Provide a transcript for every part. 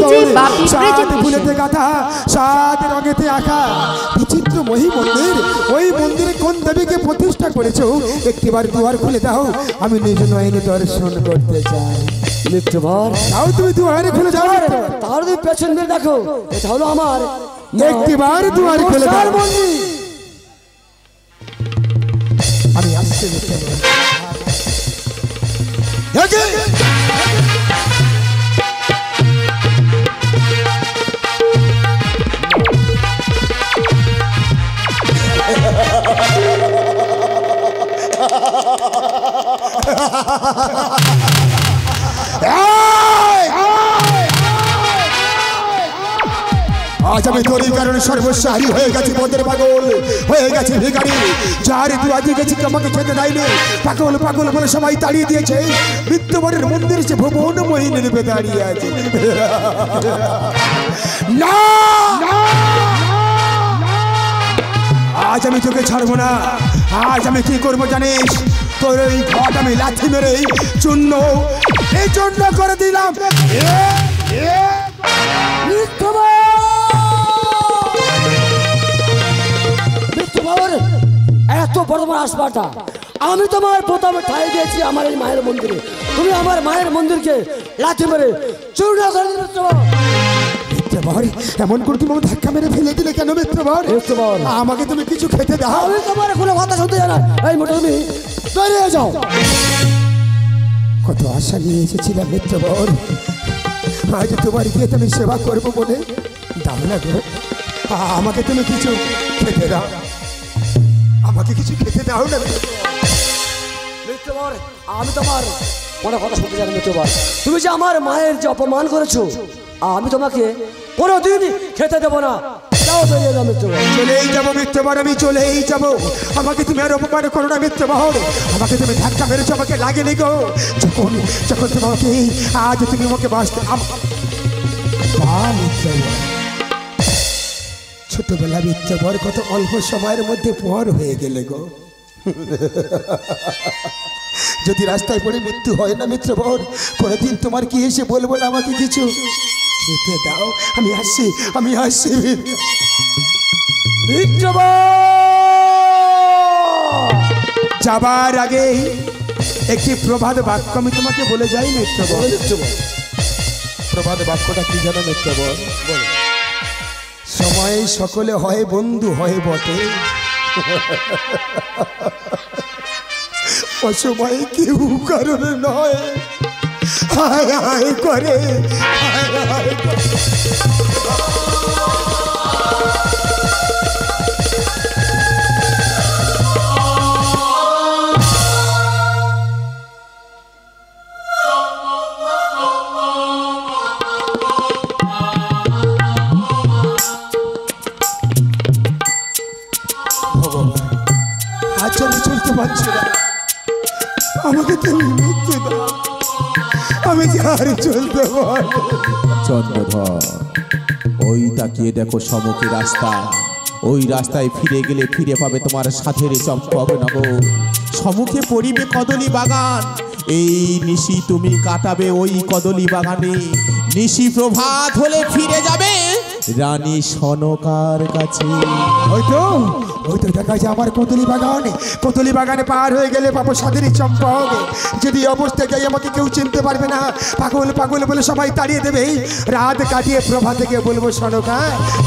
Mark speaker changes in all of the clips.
Speaker 1: সুন্দর
Speaker 2: সাত ফুলেতে গাঁথা সাত রঙেতে আঁকা বিচিত্রময়ী মন্দির। ওই মন্দিরে কোন দেবীকে প্রতিষ্ঠা করেছো একটিবার দুয়ার খুলে দাও, আমি নিজ নয়নে দর্শন করতে চাই।
Speaker 3: মিত্রবর
Speaker 2: তাও তুমি দুয়ারে খুলে যাও।
Speaker 3: তাহলে তুমি পেছন দিয়ে দেখো, এটা হলো আমার
Speaker 2: একটিবার দুয়ার খুলে দাও। আমি আসছি মিত্রবর। আজ আমি তোর কারণে সর্বস্ব হারি হয়ে গেছি, পথের পাগল হয়ে গেছি ভিখারি। যার দু আজকে গেছি আমাকে খেতে দেয়নি, পাগল পাগল বলে সবাই তাড়িয়ে দিয়েছে। বিদ্যমানের মন্দির সে ভুবন মোহিনী রূপে দাঁড়িয়ে আছে। না আজ আমি তোকে ছাড়বো না। আজ আমি কি করবো জানিস? তোর ওই ঘট আমি লাথি মেরে চূর্ণ এই চূর্ণ করে দিলাম।
Speaker 3: এত বড় তোমার আসবাটা, আমি তোমার প্রথমে ঠাই দিয়েছি আমার এই মায়ের মন্দিরে, তুমি আমার মায়ের মন্দিরকে লাথি মেরে চূর্ণ করে দিচ্ছ।
Speaker 2: মিত্রবর এমন করে তুমি ধাক্কা মেরে ফেলে দিলে কেন? মিত্রবর আমাকে তুমি কিছু খেতে দাও।
Speaker 3: আমি তোমার কোনো কথা শুনতে জানা। এই মোটা তুমি বেরিয়ে যাও।
Speaker 2: কত আশা নিয়ে এসেছিলাম মিত্রবর, আজ তোমার গিয়ে তুমি সেবা করবো বলে দাও না গো। আমাকে তুমি কিছু খেতে দাও, আমাকে কিছু খেতে দাও না
Speaker 3: মিত্রবর। আমি তোমার কোনো কথা শুনতে জানি মিত্রবর। তুমি যে আমার মায়ের যে অপমান করেছো, আমি তোমাকে কোনোদিনই খেতে দেবো না। যাও বেরিয়ে যাও মিত্রবর।
Speaker 2: চলেই যাবো মিত্রবর, আমি চলেই যাবো। আমাকে তুমি আর অপমান করো না মিত্রবর। আমাকে তুমি ধাক্কা মেরেছো, আমাকে লাগেনি গো। যখন যখন তোমাকে আজ তুমি আমাকে বাঁচতে ছোটবেলা মিত্রবর কত অল্প সময়ের মধ্যে পর হয়ে গেলে গো। যদি রাস্তায় পড়ে মৃত্যু হয় না মিত্রবর, কোনোদিন তোমার কি এসে বলবো না আমাকে কিছু খেতে দাও? আমি আসছি, আমি আসছি যাবার আগে একটি প্রভাত বাক্য আমি তোমাকে বলে যাই মিত্রবর। প্রভাত বাক্যটা কি জানো মিত্রবর? সময়ে সকলে হয় বন্ধু হয় বটে, অসময়ে কেউ কারণে নয়। হায় হায় করে হায় হায় করে। আজ আমি চলতে পারছি না, আমাকে তুমি মুক্তি দাও, আমি আর চলতে পারবো।
Speaker 4: চন্দ্রধর ওই তাকিয়ে দেখো সম্মুখী রাস্তা, ওই রাস্তায় ফিরে গেলে ফিরে পাবে তোমার সাথের চম্পকনগর। সম্মুখে পড়িবে কদলী বাগান, এই নিশি তুমি কাটাবে ওই কদলী বাগানে। নিশি প্রভাত হলে ফিরে যাবে রানী সনকার কাছে।
Speaker 2: ওই তো দেখা যায় আমার কদলী বাগান। কদলী বাগানে পার হয়ে গেলে পাবো সাদের চম্পক। যদি অবস্থা যাই আমাকে কেউ চিনতে পারবে না, পাগল পাগল বলে সবাই তাড়িয়ে দেবে। রাত কাটিয়ে প্রভা থেকে বলবো সনকা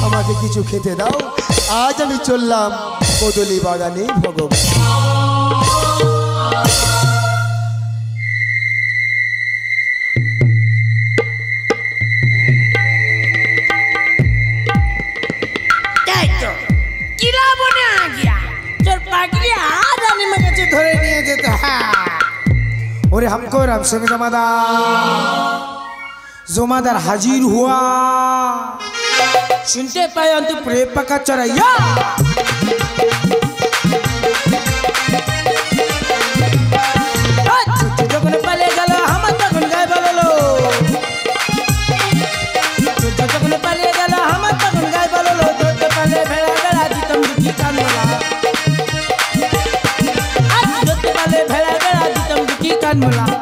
Speaker 2: আমাকে কিছু খেতে দাও। আজ আমি চললাম কদলী বাগানে ভগবান।
Speaker 5: और हमको रमसिंह जमादार हाजिर हुआ। सुनते पाए अंत प्रेम पका चढ़ाइया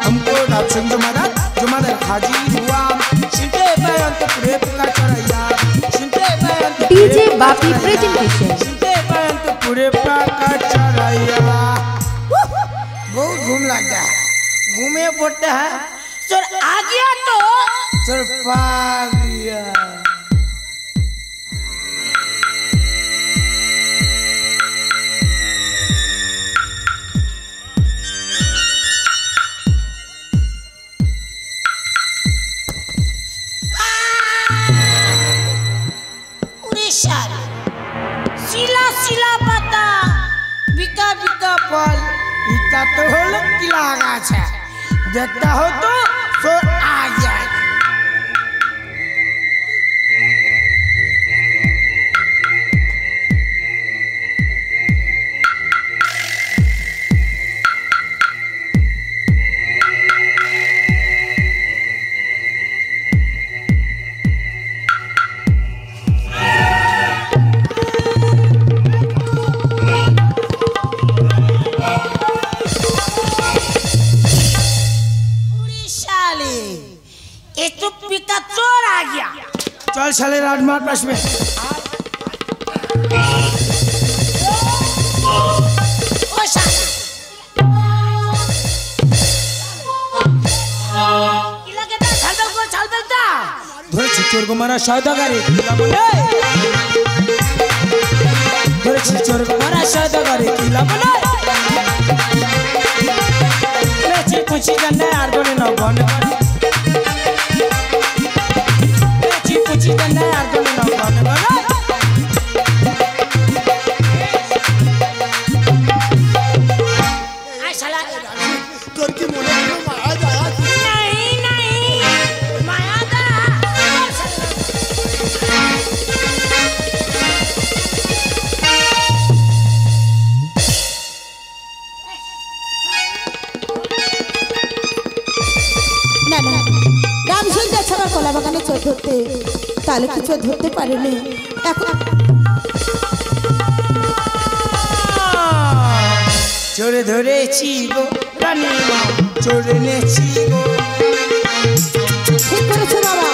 Speaker 5: हमको जमादार हाजिर हुआ। सुनते पाए अंत पड़ते हैं चोर आ गया तो चोर भाग गया।
Speaker 1: শিলা শিলা পাতা
Speaker 5: बिका बिका फल इतना तो होलो किला गाछ है देखता हो तो चोर आ गया।
Speaker 1: चोर आ गया।
Speaker 5: चल साले राजमार्ग पास में चोर को मारा सौदागारी चोर को मारा सौदागारी कुछ करना यार बोले ना बन कुछ करना यार बोले ना बन
Speaker 2: তোর কি মনে হলো মায়া যায়?
Speaker 1: नहीं नहीं माया दा
Speaker 6: না না রামসিং যাচ্ছে আমার কলা বাগানে চোর ধরতে, তাহলে কি চোর ধরতে পারেনি? এখন
Speaker 5: চোরে ধরেছি গো রানী মা চোরে নেছি গো।
Speaker 6: ঠিক করেছো বাবা।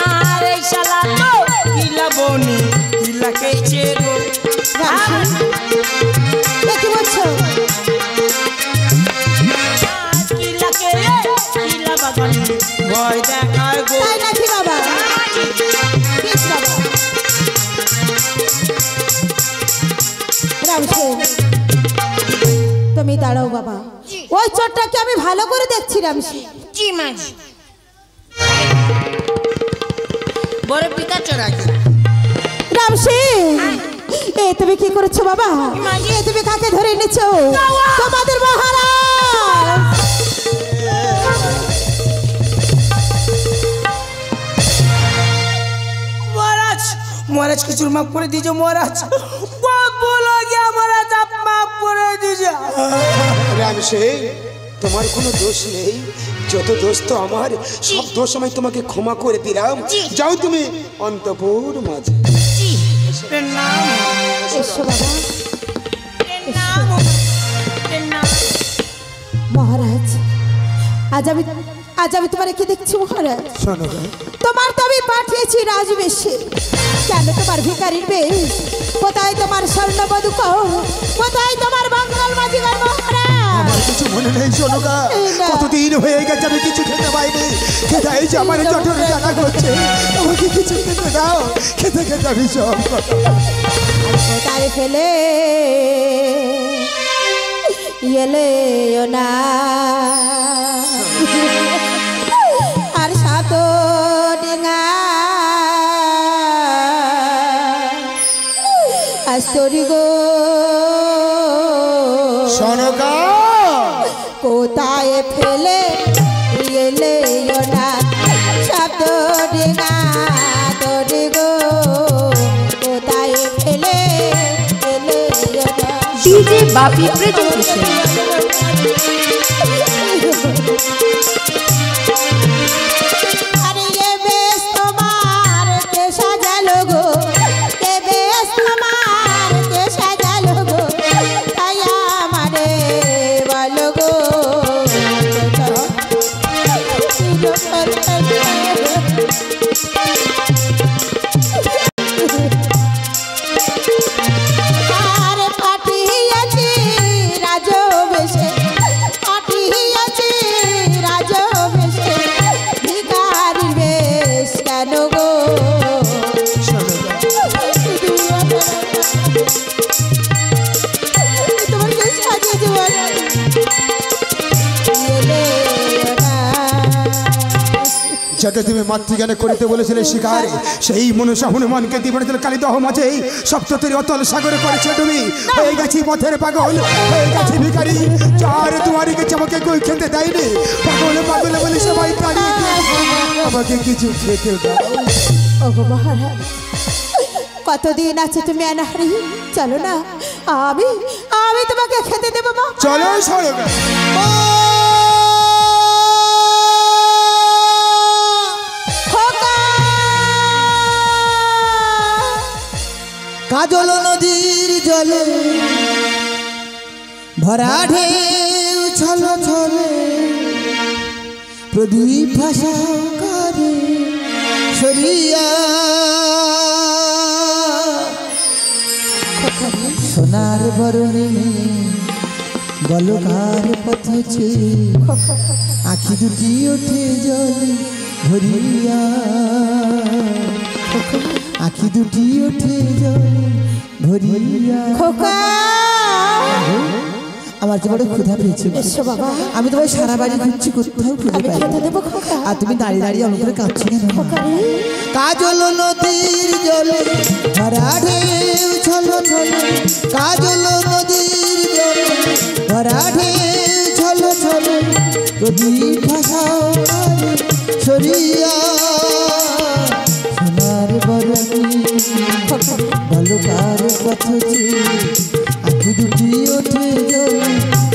Speaker 5: আর এই শালা তো কিলা বনি কিলা কেছে গো।
Speaker 6: রামসিং কি বলছো?
Speaker 5: কিলা কে কিলা বাগানি ভয় দেখায় গো।
Speaker 6: তাই নাকি বাবা? ঠিক বাবা। রামসিং তুমি দাঁড়াও বাবা, ওই চোরটাকে আমি ভালো করে দেখছি। রামসিং
Speaker 1: जी माँ जी बड़े पिता चोर आ गया।
Speaker 6: রামসিং এ তুমি কি করেছো বাবা? এ তুমি কাকে ধরে এনেছো? তোমাদের মহারাজ।
Speaker 5: महाराज महाराज को चूर माफ कर दीजिए महाराज, बहुत भूल हो गया महाराज, आप माफ कर दीजिए।
Speaker 2: রামসিং তোমার কোনো দোষ নেই, যত দোষ তো আমার, সব দোষ আমি তোমাকে ক্ষমা করে দিলাম। যাও তুমি অন্তপুর মাঝে।
Speaker 5: प्रणाम
Speaker 6: এসো বাবা।
Speaker 1: प्रणाम प्रणाम
Speaker 6: মহারাজ আজ আমি তোমার কি দেখছি মহারাজ?
Speaker 2: শোনো
Speaker 6: তোমার তো আমি পাঠিয়েছি রাজবেশে, কেন তোমার ভিখারির বেশ? কোথায় তোমার স্বর্ণবধূ? কোথায় তোমার বাঙ্গাল মাঝিগণ মহারাজ?
Speaker 2: আমার কিছু মনে নেই সোনকা, কতদিন হয়ে গেছে আমি কিছু খেতে পাইনি। খেতে এই যে আমার জঠর জানা করছে, আমাকে কিছু খেতে দাও, খেতে খেতে আমি সব
Speaker 6: কোথায় ফেলে এলে না আর সাত ডিঙা আস্তরি গো
Speaker 2: সোনকা
Speaker 6: কোথায় ফেলে এলে না সাত ডিঙা তোরি গো কোথায় ফেলে এলে না।
Speaker 7: डीजे बापी प्रेजेंटेशन
Speaker 6: अरे ये बेस तुम्हार के सजालो गो, ये बेस तुम्हार के सजालो गो, आया मारे वालो गो। আরে পাঠিয়েছি রাজবেশে
Speaker 2: যাকে তুমি মাতৃজ্ঞানে করিতে বলেছিলে শিকার, সেই মনুষ্য হনুমানকে দিবনেছিল কালিদহ মাঝে সপ্ততীর অতল সাগরে করেছে তুমি। হয়ে গেছি পথের পাগল, হয়ে গেছি ভিখারি, চার দুয়ারি গেছে আমাকে কই খেতে দেয়নি। পাগল পাগল বলে সবাই তাড়িয়ে দিয়েছে, আমাকে কিছু খেতে দাও।
Speaker 6: ওগো মহারাজ, কতদিন আছে তুমি অনাহারি? চলো না, আমি আমি তোমাকে খেতে দেবো মা।
Speaker 2: চলো সরকার।
Speaker 5: কাজল নদীর জলে ভরা ঢেউ ছল ছলে প্রদীপ ভাষা করে সরিয়া সোনার বরণে গলকার পথে আখি দুটি ওঠে জলে ভরিয়া, আখি দুটি ওঠে জলে ভরিয়া।
Speaker 6: খোকা,
Speaker 5: আমার যে বড় ক্ষুধা পেয়েছে,
Speaker 6: এসো বাবা।
Speaker 5: আমি তোমার সারা বাড়ি ঘুরছি, কোথাও খুঁজে
Speaker 6: আমি
Speaker 5: পাই
Speaker 6: খেতে
Speaker 5: না।
Speaker 6: দেবো খোকা।
Speaker 5: আর তুমি দাঁড়িয়ে দাঁড়িয়ে আমার করে কাঁদছো কেন?
Speaker 6: খোকা রে,
Speaker 5: কাজল নদীর জলে ভরা ঢেউ ছল ছলে, কাজল নদীর জলে ভরা ঢেউ ছল ছলে প্রদীপ ভাষা করে সরিয়া সোনার বরণী বালুকার পথে আখি দুটি ওঠে জলে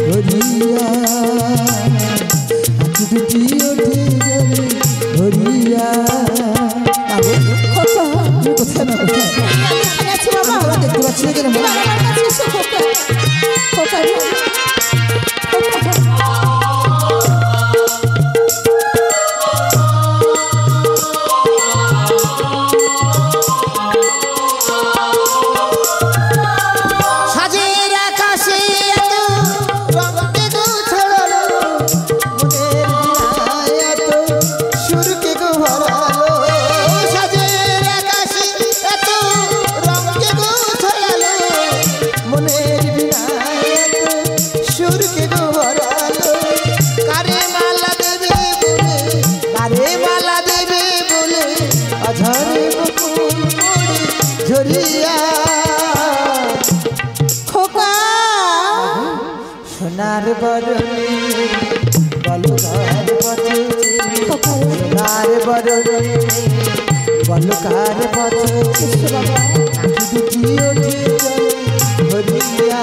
Speaker 5: ভরিয়া, আখি দুটি ওঠে জলে ভরিয়া।
Speaker 6: খোকা,
Speaker 5: কোথায় না কোথায়
Speaker 6: আমি এখানে আছি বাবা।
Speaker 5: আমি তোমাকে দেখতে পাচ্ছি না কেন?
Speaker 6: বাবা, আমার কাছে এসো খোকা। খোকা রে,
Speaker 5: সাজের আকাশে এত রঙকে গো ছড়ালো, মনের বীণায় এত সুরকে গো ভরালো। সাজের আকাশে এত রঙকে গো ছড়ালো, মনের বীণায় এত সুরকে গো ভরালো। কারে মালা দেবে বলে, কারে মালা দেবে বলে অঝরে বকুল পড়ে ঝরিয়া।
Speaker 6: খোকা,
Speaker 5: সোনার বরণে বলকার পথে,
Speaker 6: খোকা রে,
Speaker 5: সোনার বরণে বলকার পথে
Speaker 6: এসো বাবা।
Speaker 5: আখি দুটি ওঠে জলে ভরিয়া,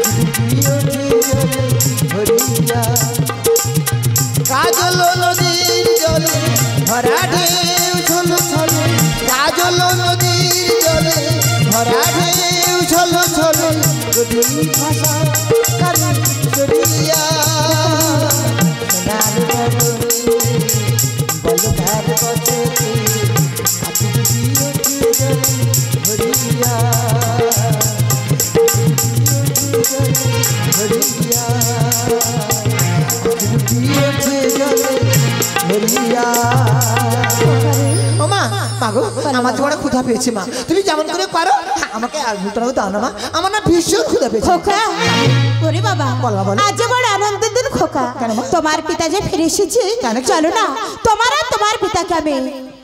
Speaker 5: আখি দুটি ওঠে জলে ভরিয়া। কাজল নদীর জলে ভরা ঢেউ ছল ছলে, কাজল নদীর জলে ভরা ঢেউ ছল ছলে প্রদীপ ভাষা করে সরিয়া সোনার বরণে বলকার পথে আখি দুটি ওঠে জলে ভরিয়া, আখি দুটি ওঠে জলে ভরিয়া, আখি দুটি ওঠে জলে ভরিয়া। ও মা, মাগো আমার তো বড় ক্ষুধা পেয়েছে মা, তুমি যেমন করে পারো আমাকে আলুটাও দাও না মা, আমার না ভীষণ ক্ষুধা পেয়েছে।
Speaker 6: খোকা, ওরে বাবা,
Speaker 5: বলো, বলো।
Speaker 6: আজ যে বড় আনন্দের দিন খোকা।
Speaker 5: কেন মা?
Speaker 6: তোমার পিতা যে ফিরে এসেছে।
Speaker 5: কেন?
Speaker 6: চলো না, তোমার আর তোমার পিতাকে আমি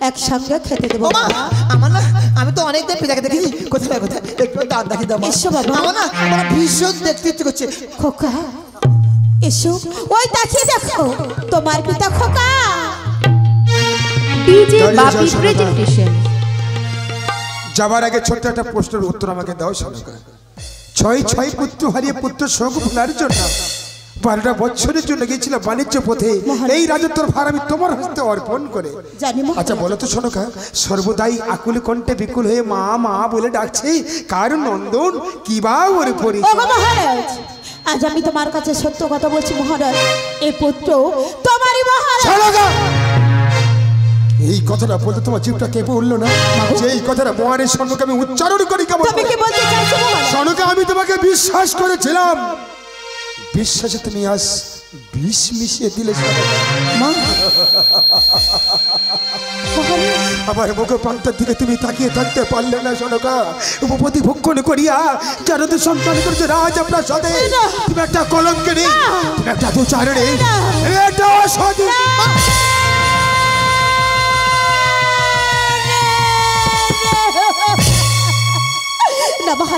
Speaker 6: একসঙ্গে খেতে দেবো
Speaker 5: ও মা,
Speaker 6: বাবা।
Speaker 5: আমার না, আমি তো অনেকদিন পিতাকে দেখেছি, কোথায় কোথায় একটু দাঁত দেখি দাও মা।
Speaker 6: এসো বাবা।
Speaker 5: আমার না, আমার ভীষণ দেখতে ইচ্ছে করছে।
Speaker 6: খোকা, এসো, ওই তাকিয়ে দেখো তোমার পিতা। খোকা,
Speaker 7: ডিজে
Speaker 2: দাঁড়িয়ে
Speaker 7: বাপি
Speaker 2: যাও, শোনো না।
Speaker 7: প্রেজেন্টেশন।
Speaker 2: যাবার আগে ছোট্ট একটা প্রশ্নের উত্তর আমাকে দাও সরকার। ছয় ছয় পুত্র হারিয়ে পুত্র শোক ভোলার জন্য 12টা বছরের জন্য গেছিল বাণিজ্য পথে, এই রাজত্বর ভার আমি তোমার হস্তে অর্পণ করে।
Speaker 6: জানি মা।
Speaker 2: আচ্ছা বলো তো শোনকা, সর্বদাই আকুল কণ্ঠে বিকুল হয়ে মা মা বলে ডাকছে কার নন্দন কিবা ওর পরি।
Speaker 6: ওগো মহারাজ, আজ আমি তোমার কাছে সত্য কথা বলছি মহারাজ, এই পুত্র তোমারই মহারাজ।
Speaker 2: শোনকা, এই কথাটা বলতে তোমার জিভটা কেঁপে উঠলো না? যে এই কথাটা মহারের সম্মুখে আমি উচ্চারণ করি কেমন
Speaker 6: তুমি কি বলতে চাইছো মহারাজ?
Speaker 2: শোনকা, আমি তোমাকে বিশ্বাস করেছিলাম, বিশ্বাসে তুমি আজ বিষ মিশিয়ে দিলে
Speaker 5: মা,
Speaker 2: আমার মুখ প্রান্তের দিকে তুমি তাকিয়ে থাকতে পারলে না শোনকা। উপপতি ভক্ষণ করিয়া যারা তো সন্তান করছে রাজ আপনার সাথে, তুমি একটা কলঙ্কিনী, তুমি একটা দুচারণী, এটা অসৎ।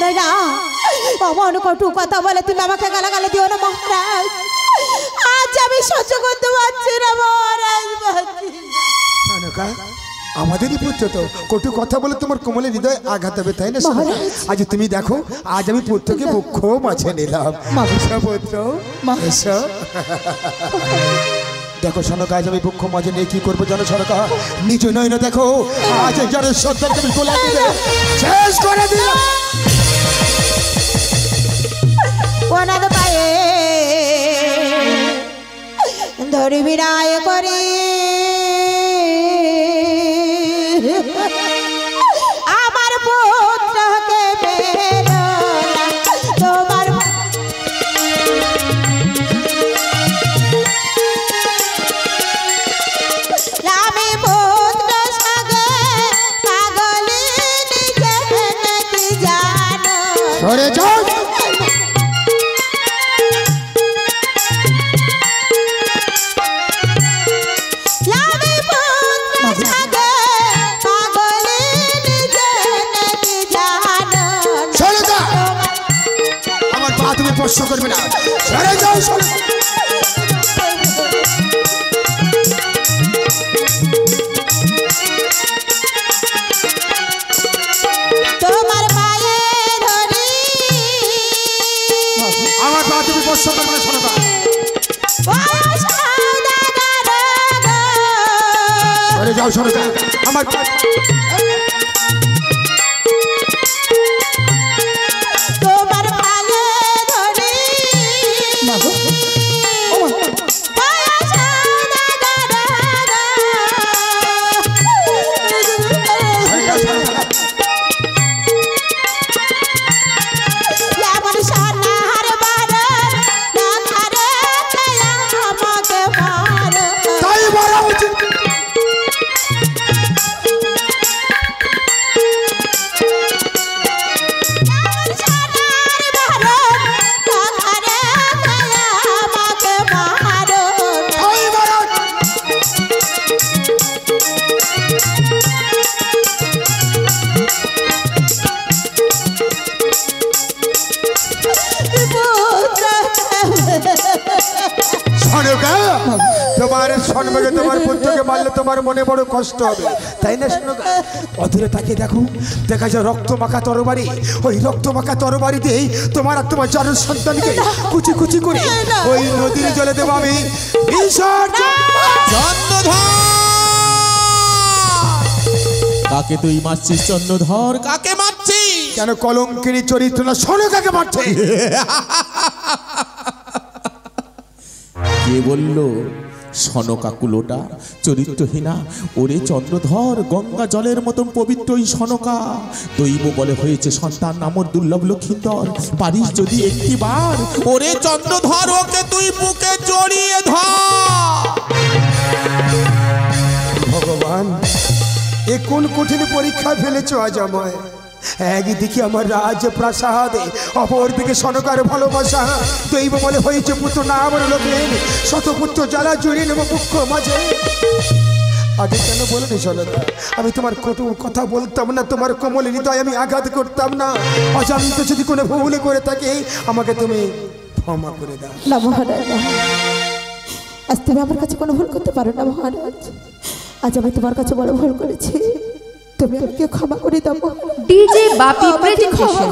Speaker 6: হয় না, অমন কটু কথা বলে তুমি আমাকে গালাগালি দিও না মহারাজ। আজ আমি সহ্য করতে পারছি না মহারাজ, পারছি না।
Speaker 2: সনকা, আমাদেরই পুত্র তো, কটু কথা বলে তোমার কোমলের হৃদয় আঘাত হবে, তাই না সনকা? আজ তুমি দেখো, আজ আমি পুত্রকে মুখ্য মাঝে নিলাম। এসো পুত্র, এসো। দেখো সনকা, আজ আমি মুখ্য মাঝে নিয়ে কি করবো জানো সনকা? নিজ নয় না, দেখো আজ যারা সত্তর তুমি গোলা দিলে শেষ করে দিলাম।
Speaker 6: ওনাদ পায়ে ধরি বিনায় করে আমার পুত্রকে পেলো না তোমার। আমি পুত্র সাগে পাগলি নিজে নাকি জানো।
Speaker 2: সরে যাও। তুমি স্পর্শ করবে না, সরে যাও।
Speaker 6: তোমার পায়ে ধরি
Speaker 2: আমার পা তুমি স্পর্শ করবে না, সরে যাও। সরে যাও, সরে যাও। আমার তোমার সম্মুখে তোমার পুত্রকে মারলে তোমার মনে বড় কষ্ট হবে, তাই না? শোনো, অদূরে তাকে দেখো, দেখা যায় রক্ত মাখা তরবারি। ওই রক্ত মাখা তরবারি দিয়েই তোমার আর তোমার চার সন্তানকে কুচি কুচি করে ওই নদীর জলে দেবো আমি।
Speaker 4: কাকে তুই মারছিস চন্দ্রধর? কাকে মারছিস?
Speaker 2: কেন কলঙ্কিনী চরিত্র না, শোনো কাকে মারছে।
Speaker 4: কে বললো সনকাকুলোটা চরিত্রহীনা? ওরে চন্দ্রধর, গঙ্গা জলের মতন পবিত্র ওই সনকা দৈব বলে হয়েছে সন্তান নামর দুর্লভ লক্ষিন্দর। পারিস যদি একটিবার, ওরে চন্দ্রধর, ওকে তুই বুকে জড়িয়ে ধর।
Speaker 2: ভগবান, এ কোন কঠিন পরীক্ষা ফেলেছো আজ আমায়? একদিকে আমার রাজ প্রাসাদে, অপরদিকে সনকার ভালোবাসা দৈব বলে হয়েছে পুত্র না আমার লোকের শতপুত্র জ্বালা জড়িয়ে নেব মুখ্য মাঝে। আগে কেন বলেনি সনকা? আমি তোমার কটু কথা বলতাম না, তোমার কোমল হৃদয় আমি আঘাত করতাম না। অজান্ত যদি কোনো ভুল করে থাকে আমাকে তুমি ক্ষমা করে দাও।
Speaker 6: না মহারাজ, আজ তুমি আমার কাছে কোনো ভুল করতে পারো না মহারাজ। আজ আমি তোমার কাছে বড় ভুল করেছি, তুমি আমাকে ক্ষমা করে দাও।
Speaker 7: ডিজে বাপি প্রেজেন্টেশন।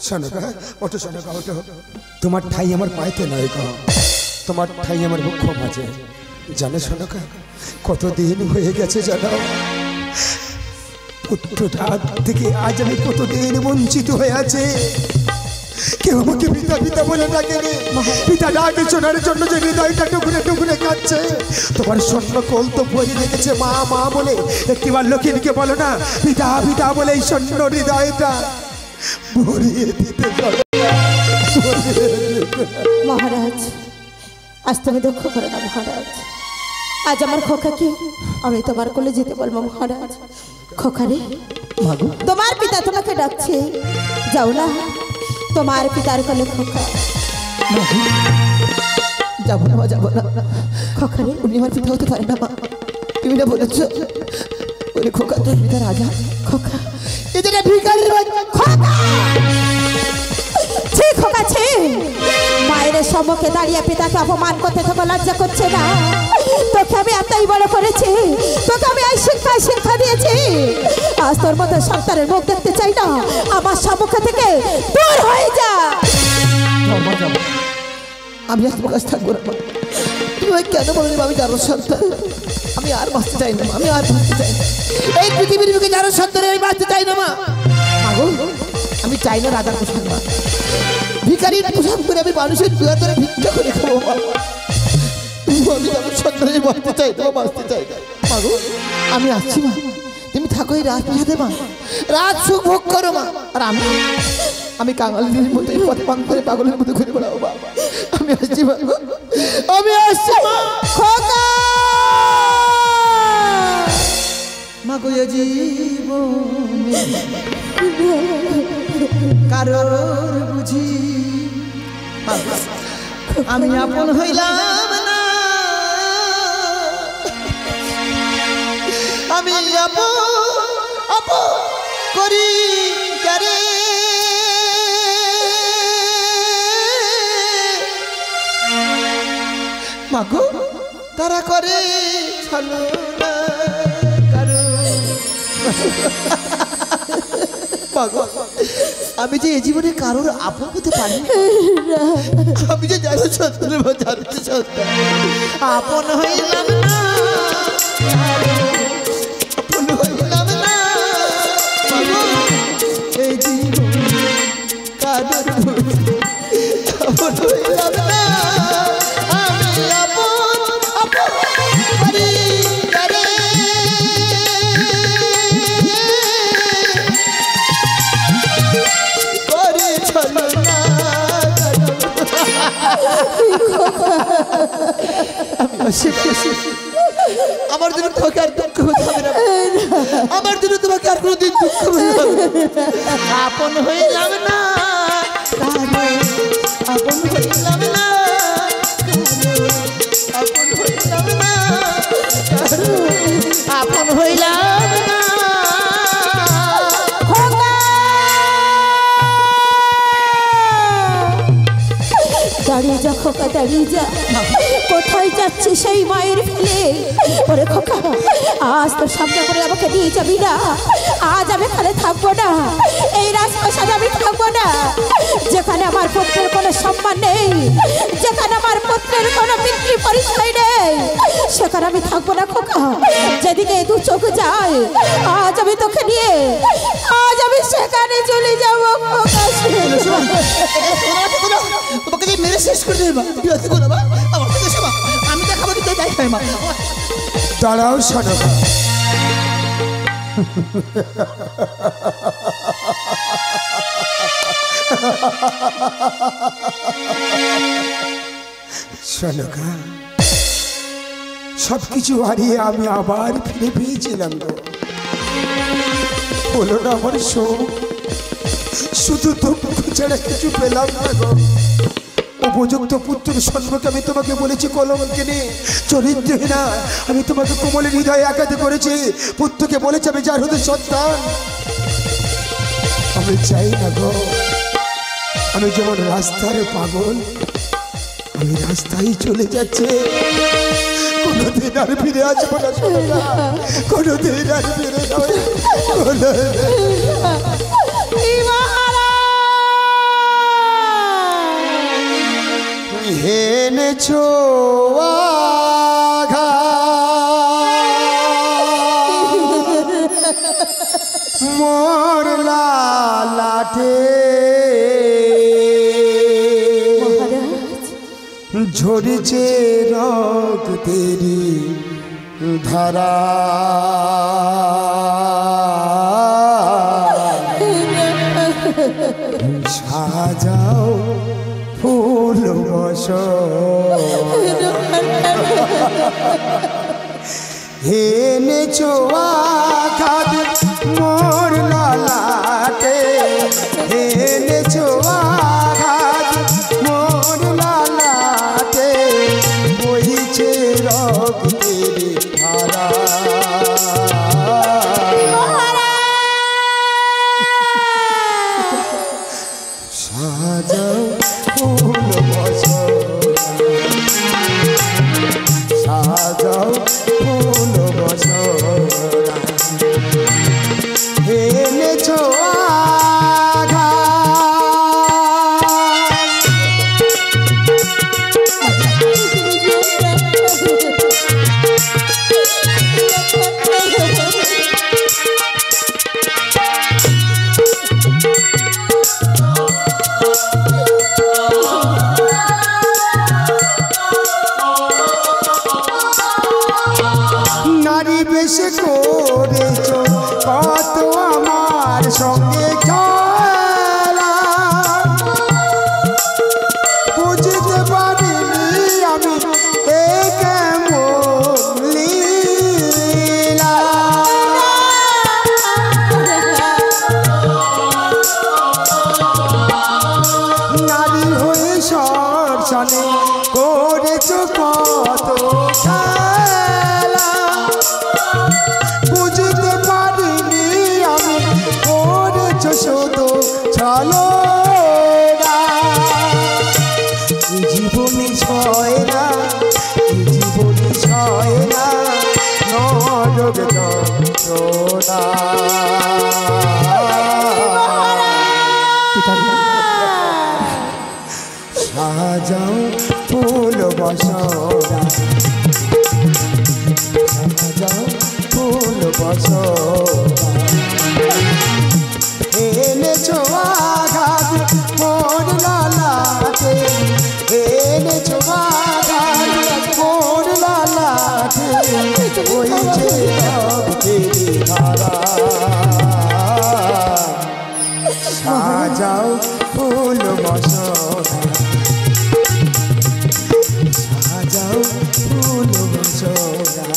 Speaker 2: সনকা, ওঠো সনকা, ওঠো। তোমার ঠাই আমার পাইতে নয় গো, তোমার ঠাই আমার মুখ্য মাঝে। জানো সনকা, কতদিন হয়ে গেছে জানো? পুত্রটার থেকে আজ আমি কতদিন বঞ্চিত হয়ে আছে। কেউ আমাকে পিতা পিতা বলে ডাকেনি। পিতা ডাকে শোনার জন্য যে হৃদয়টা টুকরে টুকরে কাটছে। তোমার স্বর্ণ কোল তো ভরে রেখেছে মা মা বলে। একটিবার লক্ষ্মীকে বলো না পিতা পিতা বলে এই স্বর্ণ হৃদয়টা ভরিয়ে দিতে।
Speaker 6: মহারাজ, আজ তুমি দুঃখ করো না মহারাজ। আজ আমার খোকাকে আমি তোমার কোলে যেতে বলবো মহারাজ। খোকারে, তোমার পিতা তোমাকে ডাকছে, যাও না তোমার পিতার কোলে। খোকা, যাবো না যাবো না। খোকারে, উনি আমার পিতা হতে পারে না মা, তুমি না বলেছ? ওরে খোকা, তোর পিতা রাজা। খোকা, এদের ভিখারির খোকা। সম্মুখে দাঁড়িয়ে পিতাকে অপমান করতে তোকে লজ্জা করছে না? তোকে আমি এতই বড় করেছি, তোকে আমি এই শিক্ষা দিয়েছি, আজ তোর মতো সন্তানের মুখ দেখতে চাই না। আমার সম্মুখে থেকে দূর হয়ে যা।
Speaker 5: আমি আর তোমার কাছে থাকবো না মা। তুমি কেন বললি আমি যারো সন্তান? আমি আর বাঁচতে চাই না, আমি আর বাঁচতে চাই না। এই পৃথিবীর বুকে যারো সন্তান আমি বাঁচতে চাই না মা। আমি চাই না রাজার পোশাক মা, ভিখারির পোশাক করে আমি মানুষের দুয়ার ধরে ভিক্ষা করে খাবো মা। আমি যারো সন্তান আমি বাঁচতে চাই না, বাঁচতে চাই না মাগো। আমি আসছি মা, তুমি থাকো এই রাজপ্রাসাদে মা, রাত সুখ ভোগ করো মা। আর আমি কাঙালির মতো এই পথে পান করে পাগলের মতো ঘুরে বেড়াবো বাবা। আমি আসছি মা, আমি আসছি মা।
Speaker 6: খোকা
Speaker 5: মা গো এ জীবনে কারোর বুঝি আমি আপন হইলাম না, আমি আপন করি যারে মাগো তারা করে ছলনা কারো। মাগো আমি যে এই জীবনে কারোর আপন হতে পারি, আমি যে জানো সন্তান জানতে সন্তান আপন হইলাম না, আপন হইলাম না মাগো এই জীবনে কারোর আপন হইলাম না। আমার জন্য তোমাকে আর দুঃখ হতে হবে না, আমার জন্য তোমাকে আর কোনোদিন দুঃখ হতে হবে না। আপন হইলাম না, আপন হইলাম না, আপন হইলাম না, আপন হইলাম না।
Speaker 6: দাঁড়িয়ে যা খোকা, দাঁড়িয়ে যা। কোথায় যাচ্ছি সেই মায়ের ফেলে? ওরে খোকা, আজ তোর সামনে করে আমাকে নিয়ে যাবি না। আজ আমি এখানে থাকবো না, এই রাজপ্রাসাদে আমি থাকবো না। যেখানে আমার পুত্রের কোনো সম্মান নেই, যেখানে আমার পুত্রের কোনো পিতৃ পরিচয় নেই, সেখানে আমি থাকবো না খোকা। যেদিকে দু চোখ যায়, আজ আমি তোকে নিয়ে আজ আমি সেখানে চলে যাবো খোকা।
Speaker 5: তোমাকে যে মেরে শেষ করে দেবে আমি দেখাবো দেখাই মা।
Speaker 2: দাঁড়াও সনকা, সনকা সবকিছু হারিয়ে আমি আবার ফিরে পেয়েছিলাম গো। বলো না আমার শোক, শুধু দুঃখ ছাড়া কিছু পেলাম না গো। উপযুক্ত পুত্রের সম্মুখে আমি তোমাকে বলেছি কলঙ্কিনী চরিত্রহীনা, আমি তোমাকে কোমলের হৃদয়ে আঘাত করেছি। পুত্রকে বলেছি আমি যার হতে সন্তান। আমি চাই না গো, আমি যেমন রাস্তার পাগল, আমি রাস্তায় চলে যাচ্ছে, কোনোদিন আর ফিরে আসবো না সোনা, কোনোদিন আর ফিরে যাবে। হেনেছো মোর লালাটে ঝরেছে রক্তেরি ধারা, সাজাও ফুল হেনেছো আঘাত মোর লালাটে, হেনেছো আঘাত মোর লালাটে, বইছে রক্তের ধারা। সাজাও ফুল বসো নারী বেশ করেছ কত আমার সঙ্গে খেলা, বুঝতে পারিনি আমি এ কেমন লীলা। নারী হয়ে সরসনে করেছ কত খেলা, বুঝতে পারিনি আমি করেছ শুধু চলো জীবনে ছয় না, জীবনে ছয় না নরক যন্ত্রণা। সাজাও ফুল বসরা, সাজাও ফুল বসরা, এনেছো আঘাত মোর লালাতে, এনেছো আঘাত মোর লালাতে, ওই যে ভক্তি ধারা। সাজাও ফুল বসরা, সাজাও ফুল বসরা,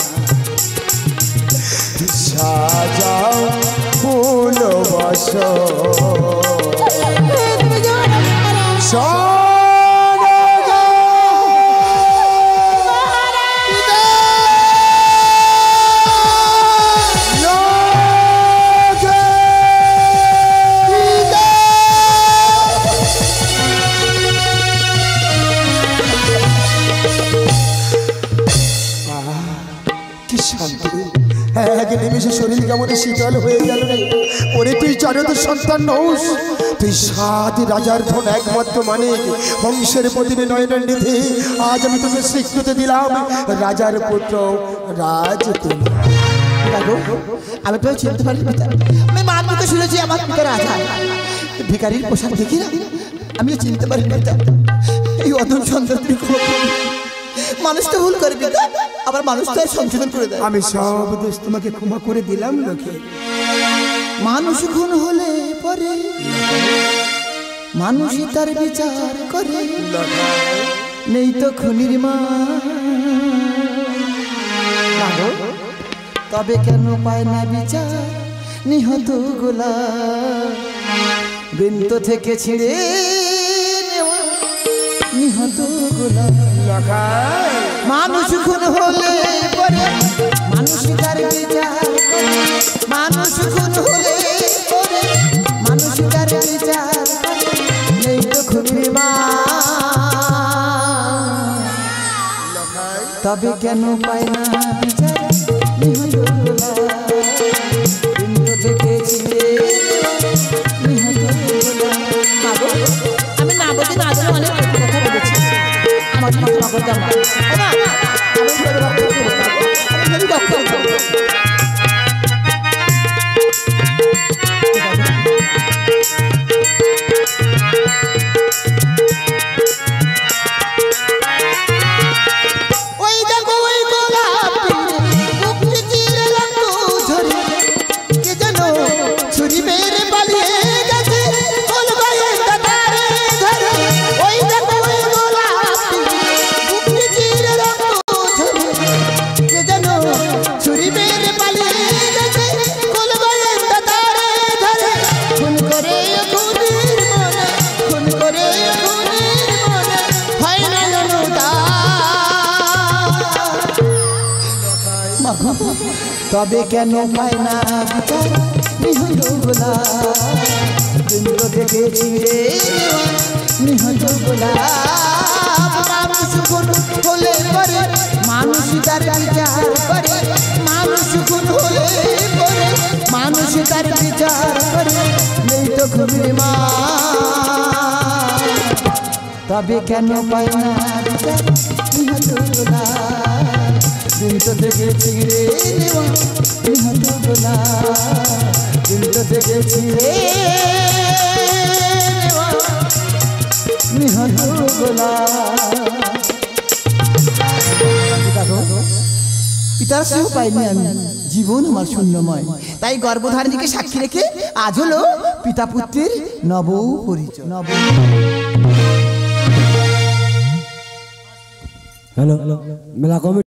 Speaker 2: সাজাও ফুল বসরা। এক নিমিষে শরীর কেমন শীতল হয়ে গেল রে। ওরে তুই জারদের সন্তান নৌস, তুই 7 রাজার ধন একমাত্র মানিক, বংশের প্রতিবে নয়নের নিধি। আজ আমি তোকে স্বীকৃতি দিলাম রাজার পুত্র রাজকুমার।
Speaker 5: আমি তো চিনতে পারি পিতা, আমি মানবকে শুনেছি আমার পিতা রাজা। ভিখারির পোশাক দেখি না, আমি চিনতে পারি পিতা। এই অধম সন্তান মানুষ তো ভুল করে পিতা, আবার মানুষ তো সংশোধন করে দেয়।
Speaker 2: আমি সব দোষ তোমাকে ক্ষমা করে দিলাম লোকে।
Speaker 5: মানুষ খুন হলে পরে মানুষই তার বিচার করে, নেই তো খুনির মা। তবে কেন পায় না বিচার নিহত গোলা, বৃন্ত থেকে ছিঁড়ে নেওয়া নিহত গোলা। মানুষ খুন হলে পরে মানুষই তার বিচার করে, মানুষ খুন হলে পরে মানুষই তার বিচার করে, নেই তো খুনির মা। তবে কেন পায় না বিচার নিহত গোলা, বৃন্ত থেকে ছিঁড়ে নিহত গোলা। আমি না বলতে না জানি অনেক কথা বলেছি, আমার ক্ষমা করতে আমার তবে কেন পায় না বিচার নিহত গোলা, বৃন্দ থেকে ছিঁড়ে নিহত গোলা। মানুষ খুন হলে পরে মানুষ তার বিচার করে, মানুষ খুন হলে পরে মানুষ তার বিচার করে, নেই তো খুনির মা। তবে কেন পায় না বিচার নিহত গোলা, বৃন্ত থেকে ছিঁড়ে নেওয়া নিহত গোলা, বৃন্ত থেকে ছিঁড়ে নেওয়া নিহত গোলা। পিতার স্নেহ পাইনি আমি, জীবন আমার শূন্যময়। তাই গর্ভধারিণীকে সাক্ষী রেখে আজ হলো পিতা পুত্রের নব পরিচয়।
Speaker 3: হ্যালো মেলা কমিটি